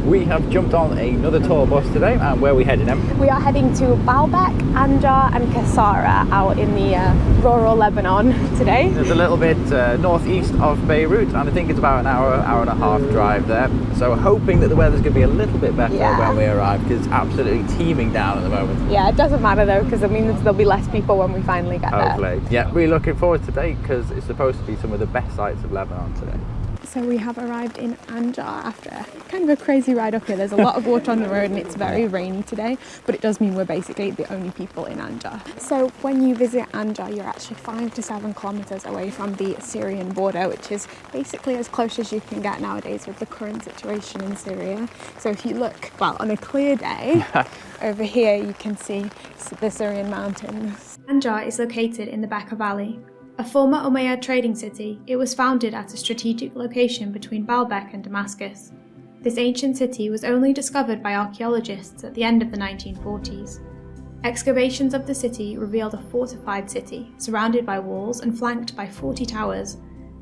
We have jumped on another tour bus today, and where are we heading, Em? We are heading to Baalbek, Anjar and Kasara out in the rural Lebanon today. It's a little bit northeast of Beirut, and I think it's about an hour and a half drive there. So hoping that the weather's going to be a little bit better when we arrive, because it's absolutely teeming down at the moment. Yeah, it doesn't matter though, because it means there'll be less people when we finally get there. Hopefully. Yeah, really looking forward to today, because it's supposed to be some of the best sights of Lebanon today. So we have arrived in Anjar after kind of a crazy ride up here. There's a lot of water on the road and it's very rainy today, but it does mean we're basically the only people in Anjar. So when you visit Anjar, you're actually 5 to 7 kilometers away from the Syrian border, which is basically as close as you can get nowadays with the current situation in Syria. So if you look, well, on a clear day, over here you can see the Syrian mountains. Anjar is located in the Bekka Valley. A former Umayyad trading city, it was founded at a strategic location between Baalbek and Damascus. This ancient city was only discovered by archaeologists at the end of the 1940s. Excavations of the city revealed a fortified city, surrounded by walls and flanked by 40 towers.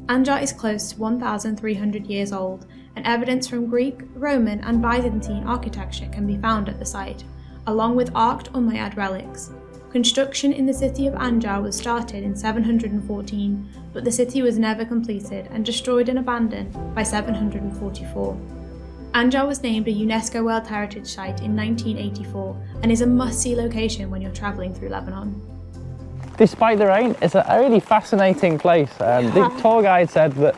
Anjar is close to 1,300 years old, and evidence from Greek, Roman and Byzantine architecture can be found at the site, along with arched Umayyad relics. Construction in the city of Anjar was started in 714, but the city was never completed and destroyed and abandoned by 744. Anjar was named a UNESCO World Heritage Site in 1984 and is a must-see location when you're travelling through Lebanon. Despite the rain, it's a really fascinating place. The tour guide said that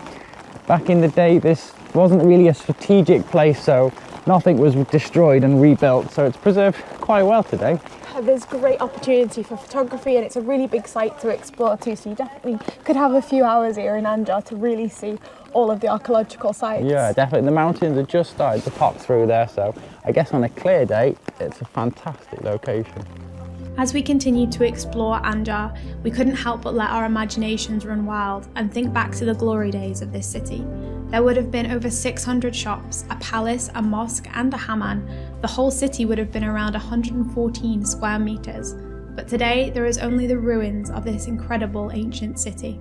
back in the day this wasn't really a strategic place, so nothing was destroyed and rebuilt, so it's preserved quite well today. There's great opportunity for photography and it's a really big site to explore too, so you definitely could have a few hours here in Anjar to really see all of the archaeological sites. Yeah, definitely. The mountains are just starting to pop through there, so I guess on a clear day it's a fantastic location. As we continued to explore Anjar, we couldn't help but let our imaginations run wild and think back to the glory days of this city. There would have been over 600 shops, a palace, a mosque and a hammam. The whole city would have been around 114 square meters. But today there is only the ruins of this incredible ancient city.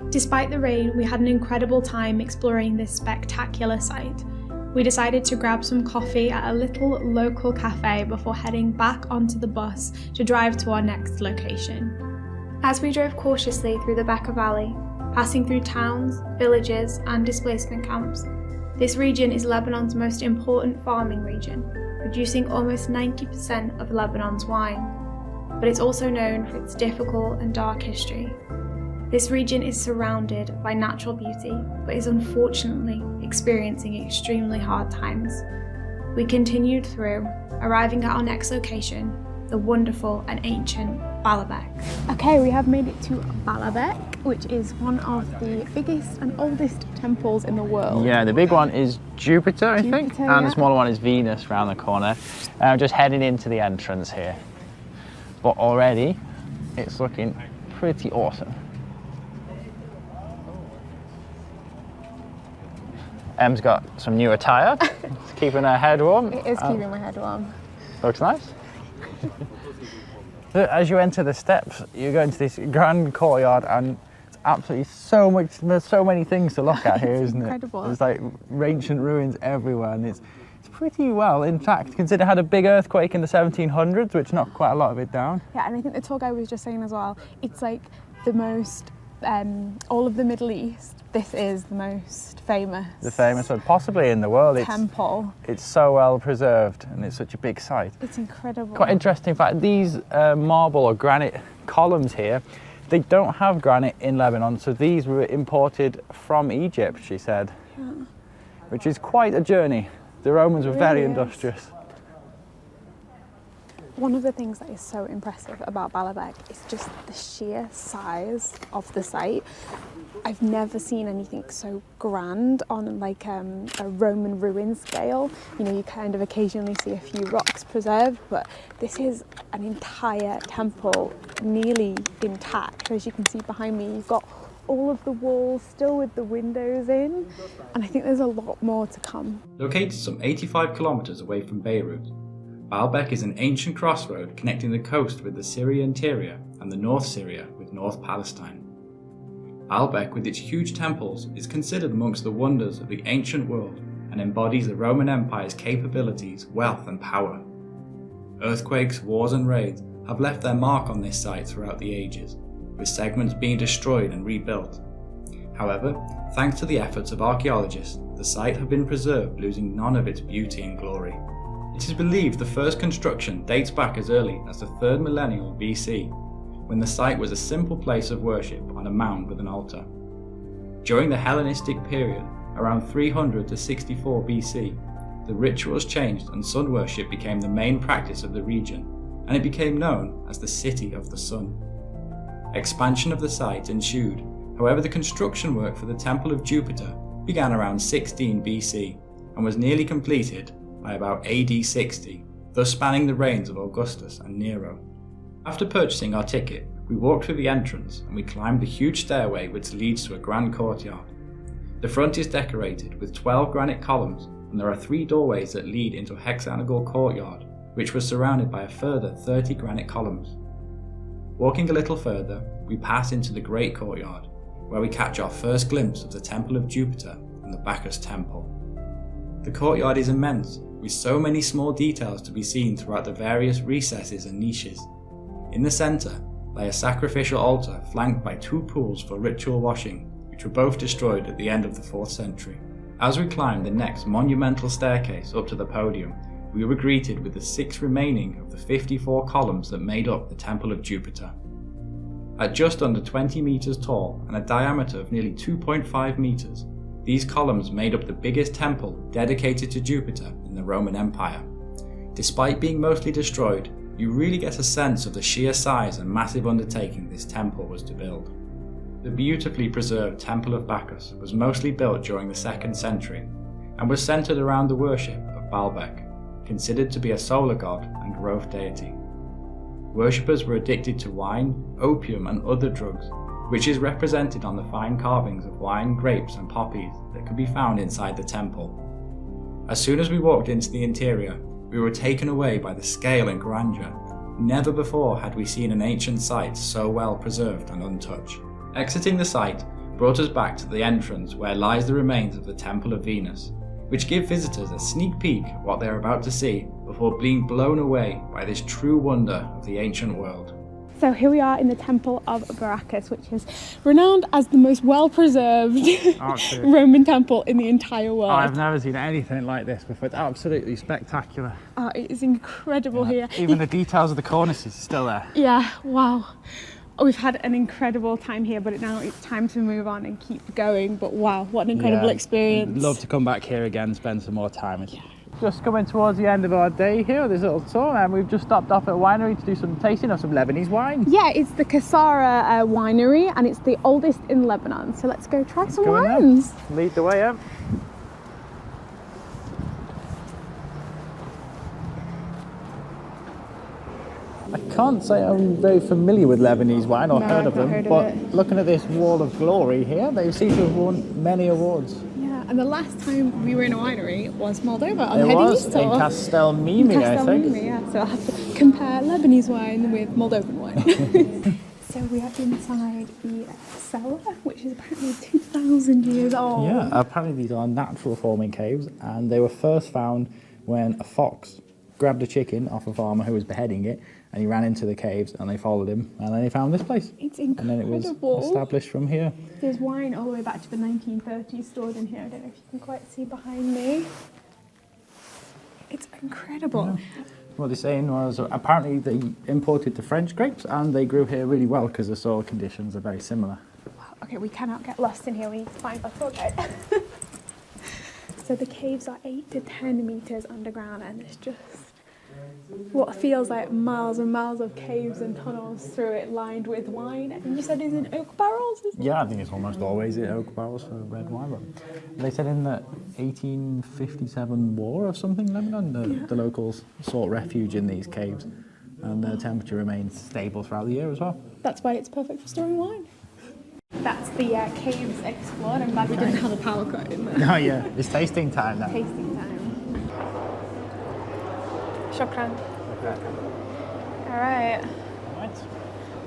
Despite the rain, we had an incredible time exploring this spectacular site. We decided to grab some coffee at a little local cafe before heading back onto the bus to drive to our next location. As we drove cautiously through the Bekka Valley, passing through towns, villages and displacement camps, this region is Lebanon's most important farming region, producing almost 90% of Lebanon's wine. But it's also known for its difficult and dark history. This region is surrounded by natural beauty, but is unfortunately experiencing extremely hard times. We continued through, arriving at our next location, the wonderful and ancient Baalbek. Okay, we have made it to Baalbek, which is one of the biggest and oldest temples in the world. Yeah, the big one is Jupiter, I think, and the smaller one is Venus around the corner. Just heading into the entrance here. But already, it's looking pretty awesome. Em's got some new attire. It's keeping her head warm. It is keeping my head warm. Looks nice. As you enter the steps, you go into this grand courtyard and it's absolutely so much, there's so many things to look at here, isn't incredible. it? There's like ancient ruins everywhere and it's pretty well intact. Consider it had a big earthquake in the 1700s, which knocked quite a lot of it down. Yeah, and I think the tour guide was just saying as well, it's like the most, all of the Middle East, this is the most famous. The famous one, possibly in the world. Temple. It's so well preserved and it's such a big site. It's incredible. Quite interesting fact, these marble or granite columns here, they don't have granite in Lebanon, so these were imported from Egypt, she said, which is quite a journey. The Romans were very industrious. One of the things that is so impressive about Baalbek is just the sheer size of the site. I've never seen anything so grand on like a Roman ruin scale. You know, you kind of occasionally see a few rocks preserved, but this is an entire temple nearly intact. As you can see behind me, you've got all of the walls still with the windows in, and I think there's a lot more to come. Located some 85 kilometers away from Beirut, Baalbek is an ancient crossroad connecting the coast with the Syria interior and the North Syria with North Palestine. Baalbek, with its huge temples, is considered amongst the wonders of the ancient world and embodies the Roman Empire's capabilities, wealth and power. Earthquakes, wars and raids have left their mark on this site throughout the ages, with segments being destroyed and rebuilt. However, thanks to the efforts of archaeologists, the site has been preserved, losing none of its beauty and glory. It is believed the first construction dates back as early as the 3rd millennium BC, when the site was a simple place of worship on a mound with an altar. During the Hellenistic period, around 300 to 64 BC, the rituals changed and sun worship became the main practice of the region, and it became known as the City of the Sun. Expansion of the site ensued. However, the construction work for the Temple of Jupiter began around 16 BC and was nearly completed by about AD 60, thus spanning the reigns of Augustus and Nero. After purchasing our ticket, we walked through the entrance and we climbed the huge stairway which leads to a grand courtyard. The front is decorated with 12 granite columns, and there are 3 doorways that lead into a hexagonal courtyard, which was surrounded by a further 30 granite columns. Walking a little further, we pass into the great courtyard, where we catch our first glimpse of the Temple of Jupiter and the Bacchus Temple. The courtyard is immense, with so many small details to be seen throughout the various recesses and niches. In the centre lay a sacrificial altar flanked by 2 pools for ritual washing, which were both destroyed at the end of the 4th century. As we climbed the next monumental staircase up to the podium, we were greeted with the 6 remaining of the 54 columns that made up the Temple of Jupiter. At just under 20 metres tall and a diameter of nearly 2.5 metres, these columns made up the biggest temple dedicated to Jupiter in the Roman Empire. Despite being mostly destroyed, you really get a sense of the sheer size and massive undertaking this temple was to build. The beautifully preserved Temple of Bacchus was mostly built during the 2nd century and was centred around the worship of Baalbek, considered to be a solar god and growth deity. Worshippers were addicted to wine, opium and other drugs, which is represented on the fine carvings of wine, grapes and poppies that could be found inside the temple. As soon as we walked into the interior, we were taken away by the scale and grandeur. Never before had we seen an ancient site so well preserved and untouched. Exiting the site brought us back to the entrance where lies the remains of the Temple of Venus, which give visitors a sneak peek of what they are about to see before being blown away by this true wonder of the ancient world. So here we are in the Temple of Bacchus, which is renowned as the most well-preserved Roman temple in the entire world. I've never seen anything like this before. It's absolutely spectacular. It is incredible here. Even the details of the cornices are still there. Yeah, wow. We've had an incredible time here, but now it's time to move on and keep going. But wow, what an incredible experience. I'd love to come back here again and spend some more time. Just coming towards the end of our day here, this little tour, and we've just stopped off at a winery to do some tasting of some Lebanese wine. Yeah, it's the Kasara winery, and it's the oldest in Lebanon. So let's go try some wines. Lead the way up. I can't say I'm very familiar with Lebanese wine or heard of them, but looking at this wall of glory here, they seem to have won many awards. Yeah, and the last time we were in a winery was Moldova on It the was Heady in Castelmimi, I think. Yeah, so I'll have to compare Lebanese wine with Moldovan wine. So we are inside the cellar, which is apparently 2,000 years old. Yeah, apparently these are natural forming caves, and they were first found when a fox grabbed a chicken off a farmer who was beheading it, and he ran into the caves, and they followed him, and then they found this place. It's incredible. And then it was established from here. There's wine all the way back to the 1930s stored in here. I don't know if you can quite see behind me. It's incredible. Yeah. What they're saying was apparently they imported the French grapes, and they grew here really well because the soil conditions are very similar. Wow, okay, we cannot get lost in here. We need to find our tour guide. So the caves are 8 to 10 metres underground, and it's just what feels like miles and miles of caves and tunnels through it lined with wine. And you said it's in oak barrels? Yeah, I think it's almost always in oak barrels for red wine. But they said in the 1857 war or something, Lebanon, the locals sought refuge in these caves, and the temperature remains stable throughout the year as well. That's why it's perfect for storing wine. That's the caves explored. I'm glad we didn't have a power cut in there. Oh yeah, it's tasting time now. Tasting time. Shukran. All right.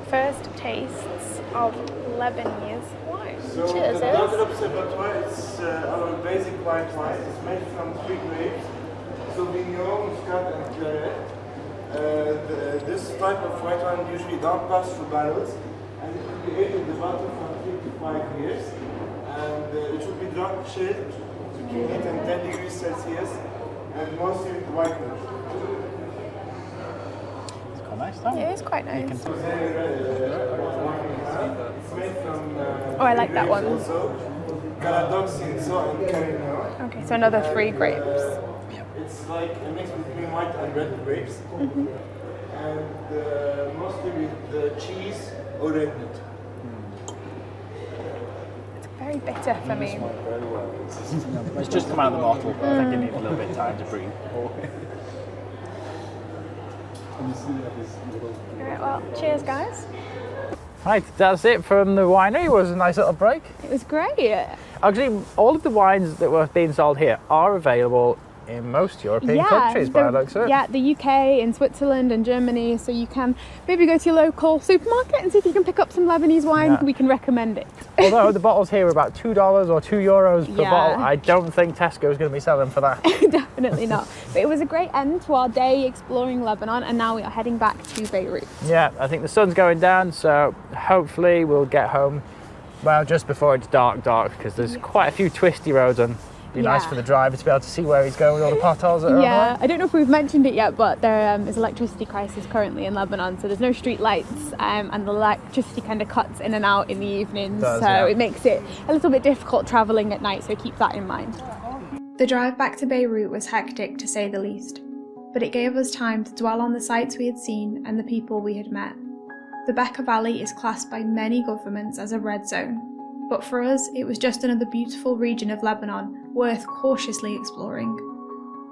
First tastes of Lebanese wine. wine. So Cheers. the Untitled Observatoire is our basic white wine. It's made from 3 grapes, Sauvignon, Muscat, and Claret. This type of white wine usually don't pass through barrels, and it will be aged in the bottle for 3 to 5 years. And it should be drunk chilled between 8 and 10 degrees Celsius, and mostly with whiteness. It's quite nice, though. It is quite nice. It's made from Oh, I like that one. Also, Caladoc, Cinsault, and Carignan. Okay, so another 3 grapes. It's like a mix between white and red grapes, and mostly with cheese or red meat. It's very bitter for me. Very well. It's just come out of the bottle, but I think it needs a little bit of time to breathe. Alright, well, cheers guys. Right, that's it from the winery. It was a nice little break. It was great. Actually, all of the wines that were being sold here are available in most European countries, by the looks of it. Yeah, the UK, in Switzerland and Germany, so you can maybe go to your local supermarket and see if you can pick up some Lebanese wine. Yeah. We can recommend it. Although the bottles here are about $2 or €2 per Yeah. bottle, I don't think Tesco is going to be selling for that. Definitely not. But it was a great end to our day exploring Lebanon, and now we are heading back to Beirut. Yeah, I think the sun's going down, so hopefully we'll get home, well, just before it's dark, because there's quite a few twisty roads and be nice Yeah. for the driver to be able to see where he's going with all the potholes that are on the Yeah, way. I don't know if we've mentioned it yet, but there is electricity crisis currently in Lebanon, so there's no street lights, and the electricity kind of cuts in and out in the evenings, Does, so yeah. it makes it a little bit difficult travelling at night, so keep that in mind. The drive back to Beirut was hectic to say the least, but it gave us time to dwell on the sights we had seen and the people we had met. The Bekka Valley is classed by many governments as a red zone, but for us it was just another beautiful region of Lebanon worth cautiously exploring.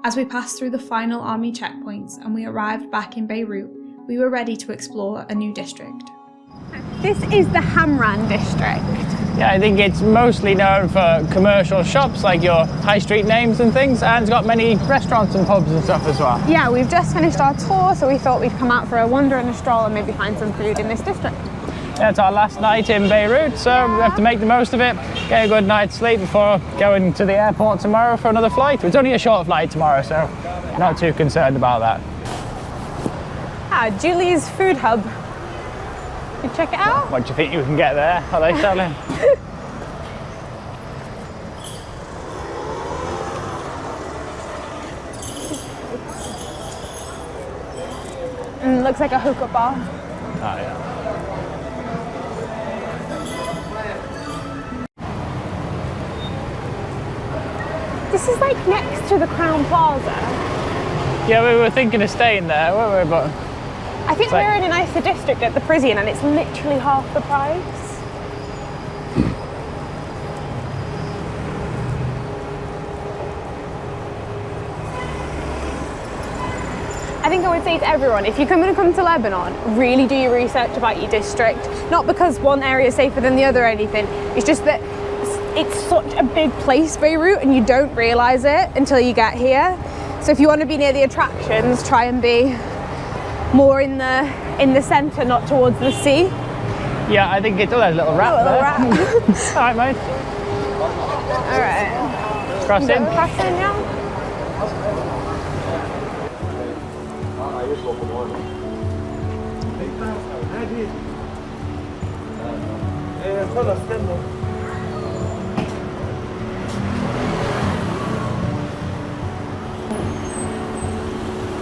As we passed through the final army checkpoints and we arrived back in Beirut, we were ready to explore a new district. This is the Hamran district. Yeah, I think it's mostly known for commercial shops, like your high street names and things, and it's got many restaurants and pubs and stuff as well. Yeah, we've just finished our tour, so we thought we'd come out for a wander and a stroll and maybe find some food in this district. Yeah, it's our last night in Beirut, so we have to make the most of it, get a good night's sleep before going to the airport tomorrow for another flight. It's only a short flight tomorrow, so not too concerned about that. Julie's Food Hub. You check it out? What do you think you can get there? Are they selling? Looks like a hookah bar. Oh, yeah. This is like next to the Crown Plaza. Yeah, we were thinking of staying there, weren't we? But I think It's like- we're in a nicer district at the Parisian and it's literally half the price. I think I would say to everyone, if you're going to come to Lebanon, really do your research about your district. Not because one area is safer than the other or anything, it's just that it's such a big place, Beirut, and you don't realise it until you get here. So if you want to be near the attractions, try and be more in the centre, not towards the sea. yeah, I think it's a little wrap A little there. wrap. All right, mate. All right. Cross in. Cross in now.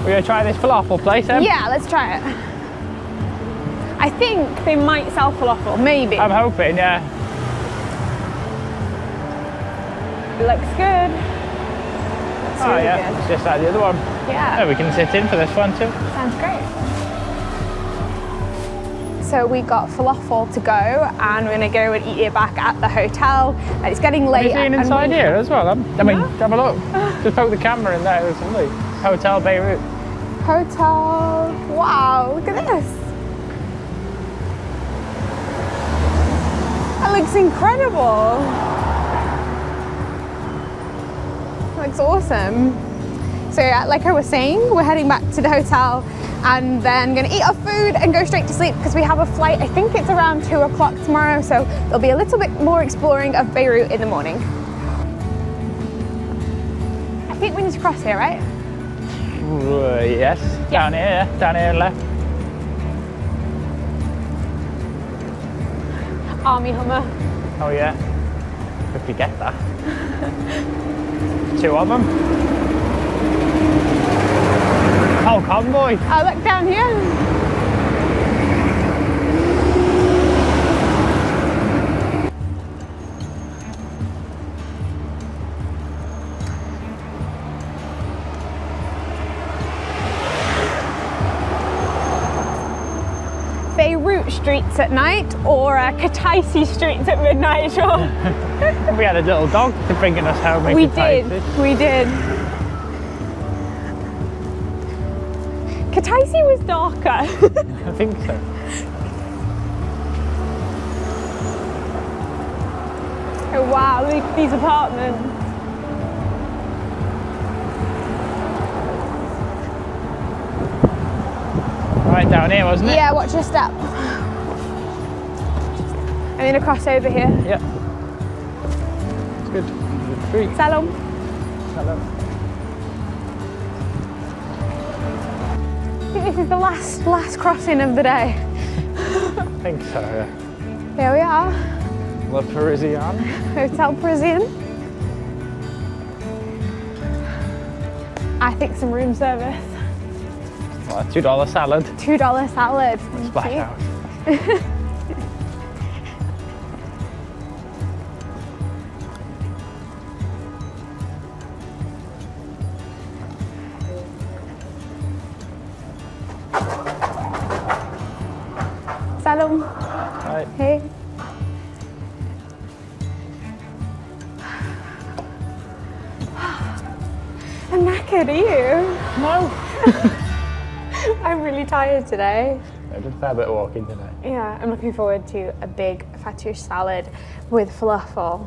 We're going to try this falafel place, Em? Yeah, let's try it. I think they might sell falafel, maybe. I'm hoping, yeah. It looks good. Looks Oh, really yeah, good. it's just like the other one. Yeah. Oh, we can sit in for this one too. Sounds great. So we got falafel to go, and we're gonna go and eat it back at the hotel. And it's getting late. Have you seen and inside we- here as well? I mean, have a look. Just poke the camera in there. There's something. Hotel Beirut. Hotel. Wow, look at this. That looks incredible. That looks awesome. So yeah, like I was saying, we're heading back to the hotel and then gonna eat our food and go straight to sleep because we have a flight. I think it's around 2 o'clock tomorrow, so there'll be a little bit more exploring of Beirut in the morning. I think we need to cross here, right? Yes, Yeah. down here left. Army Hummer. Oh yeah, if we get that. 2 of them. Oh, convoy. Oh, look down here. Beirut streets at night or Kataisi streets at midnight, sure. We had a little dog to bringing us home. We did. Kataisi was darker. I think so. Oh wow, look at these apartments. Right down here, wasn't it? Yeah, watch your step. I'm gonna cross over here. Yeah. It's good. Good treat. Salam. Hello. I think this is the last crossing of the day. I think so, yeah. Here we are, Le Parisien. Hotel Parisian. I think some room service. Well, a $2 salad. $2 salad. Splash out. Salam. Right. Hey. I'm knackered, are you? No. I'm really tired today. I did a fair bit of walking today. Yeah, I'm looking forward to a big fattoush salad with falafel.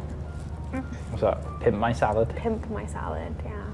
What's that? Pimp my salad. Pimp my salad, yeah.